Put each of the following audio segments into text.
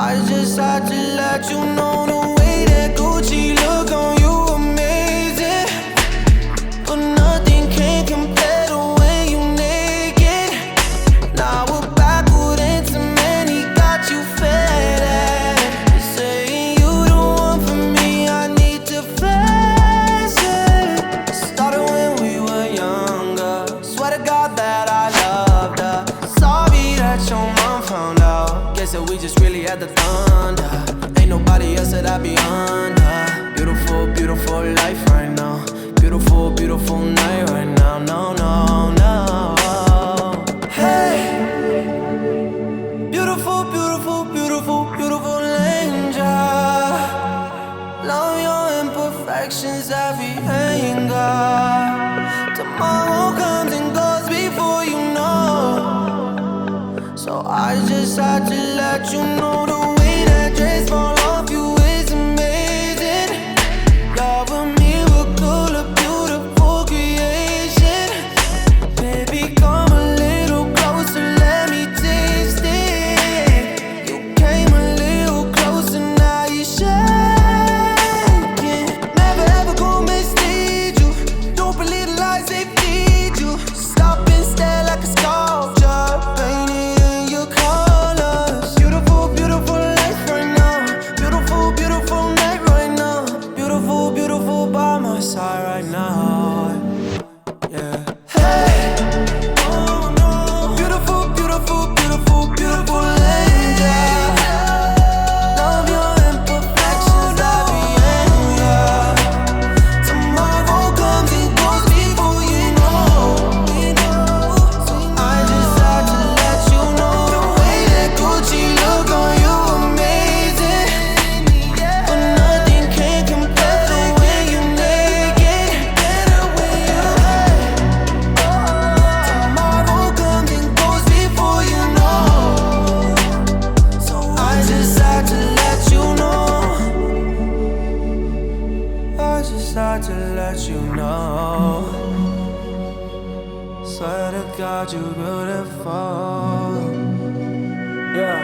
I just had to let you know the way that Gucci look on you amazing, but nothing can compare the way you naked. Now we're backward into many, got you fed. Saying you the one for me, I need to flex it. Started when we were younger, swear to God that I loved her. Sorry that your mom found out, guess that we just really had the thunder. Ain't nobody else that I be under. Beautiful, beautiful life right now. Beautiful, beautiful night right now. No, no, no. Hey, beautiful, beautiful, beautiful, beautiful angel. Love your imperfections, every anger. Tomorrow comes and goes before you know. So I just had to let you know the way that dress fall off you is amazing. You're a miracle, a beautiful creation. Baby, come a little closer, let me taste it. You came a little closer, now you're shaking. Never ever gonna mislead you. Don't believe the lies they feed you. Stop and stare like a sculpture, painted in your colors. Beautiful, beautiful life right now. Beautiful, beautiful night right now. Beautiful, beautiful by my side right now. Yeah. Hey, oh no. Beautiful, beautiful, beautiful, beautiful angel. Love your imperfections, every anger. Tomorrow comes and goes before you know. So I just had to let you know the way that Gucci look on you amazing, but nothing can compare the way you naked. Tomorrow comes and goes before you know. So I just had to let you know. I just had to let you know. Swear to God, you're beautiful. Yeah.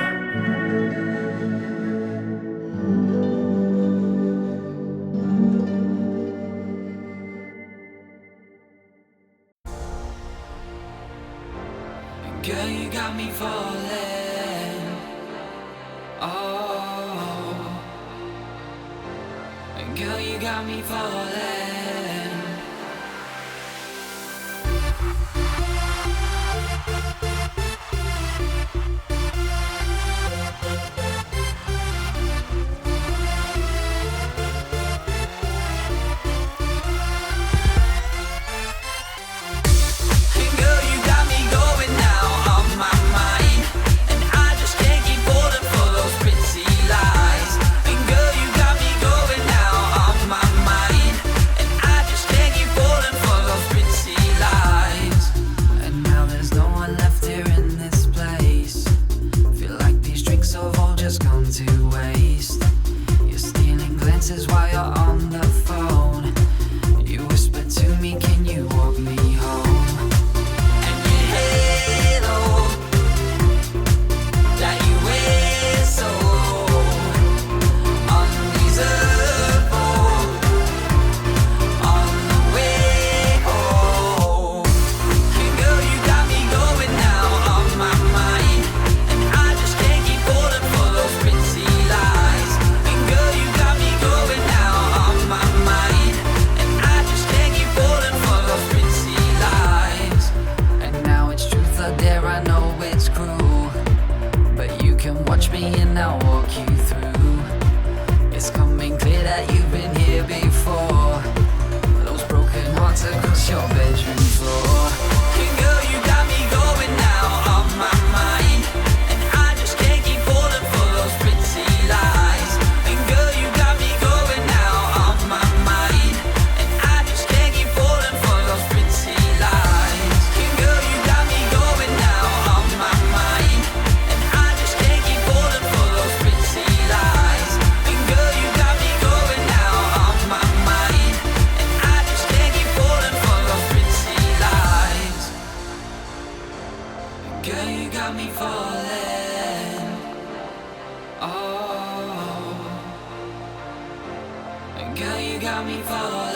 Girl, you got me falling. Oh, girl, you got me falling. Girl, you got me going now on my mind, and I just can't keep falling for those pretty lies. And girl, you got me going now on my mind, and I just can't keep falling for those pretty lies. And now there's no one left here in this place. Feel like these drinks have all just gone to waste. You're stealing glances while you're on the phone. You whisper to me, can you walk me home? And your halo that you wear so unreasonable on the way home. And girl, you got me going now on my mind, and I just can't keep falling for those pretty lies. And girl, you got me going now on my mind, and I just can't keep falling for those pretty lies. And now it's truth or dare, I know it's cruel, but you can watch me and I'll walk you through. It's coming clear that you've been here before. Those broken hearts across your bedroom floor. And girl, you got me going now on my mind, and I just can't keep falling for those pretty lies. And girl, you got me going now on my mind, and I just can't keep falling for those pretty lies. And girl, you got me going now on my mind, and I just can't keep falling for those pretty lies. And girl, you got me going now on my mind, and I just can't keep falling for those pretty lies. Girl, you got me falling. Oh. got me falling.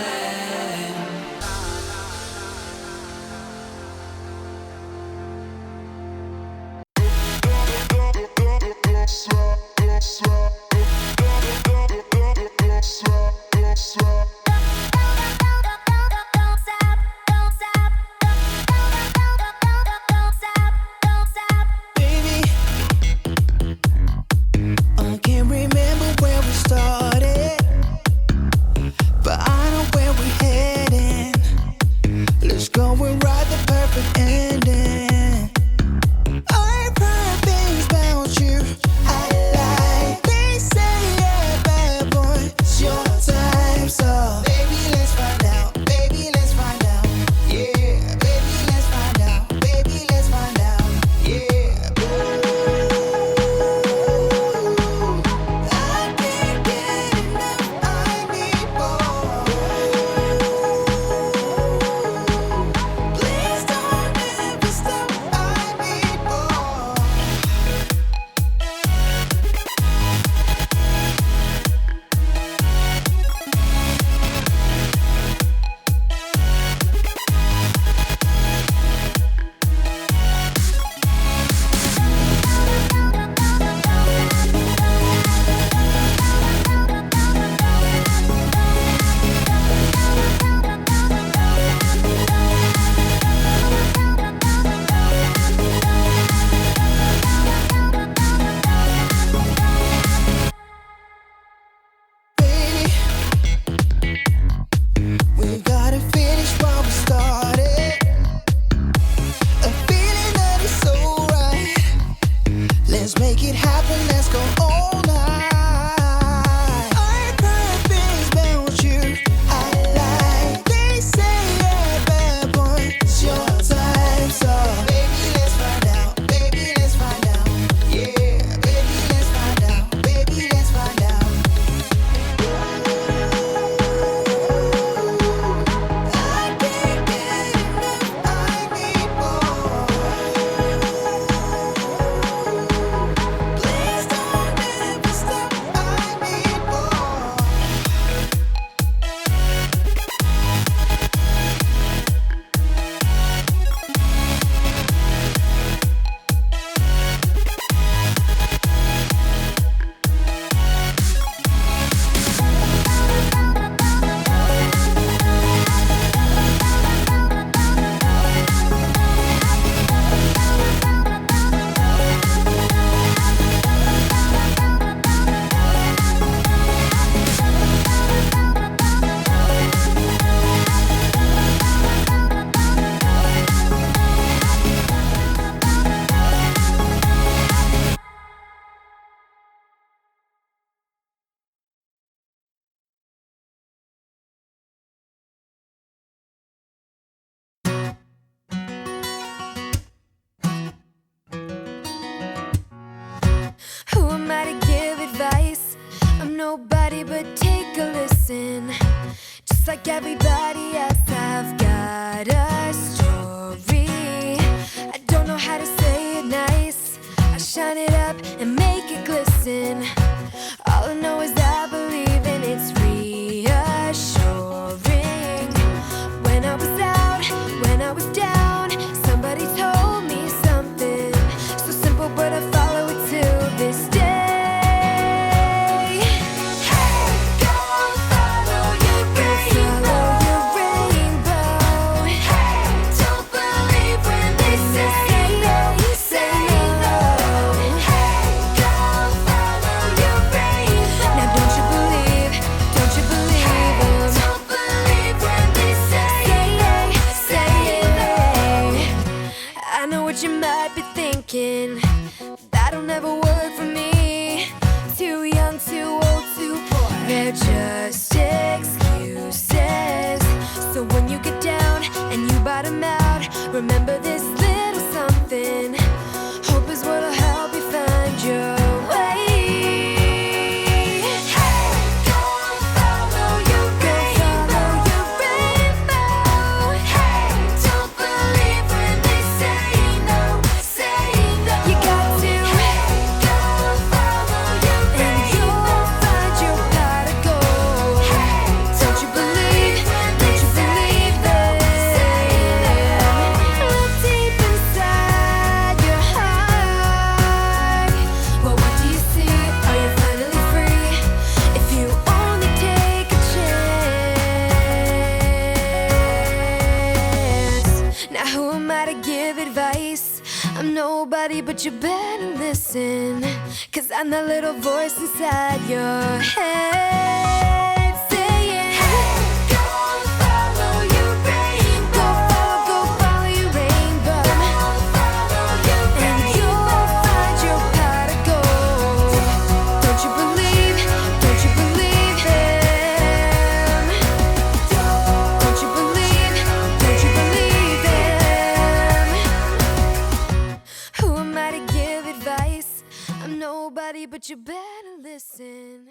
Nobody but take a listen. Just like everybody else, I've got a story. I don't know how to say it nice. I shine it up and make it glisten. All I know is I believe and it's reassuring. When I was out, when I was down, somebody told me something so simple, but I follow it till this day. You might be thinking that'll never work for me. Too young, too old, too poor. They're just excuses. So when you get down and you bottom out, remember this little something. Hope is what'll help you find your way. Don't you I'm nobody, but you better listen. 'Cause I'm that little voice inside your head saying, hey, go follow your rainbow. Go follow your rainbow. And you'll find your pot of gold. Don't you believe them? Don't you believe them? Who am I to give advice? I'm nobody, but you better listen.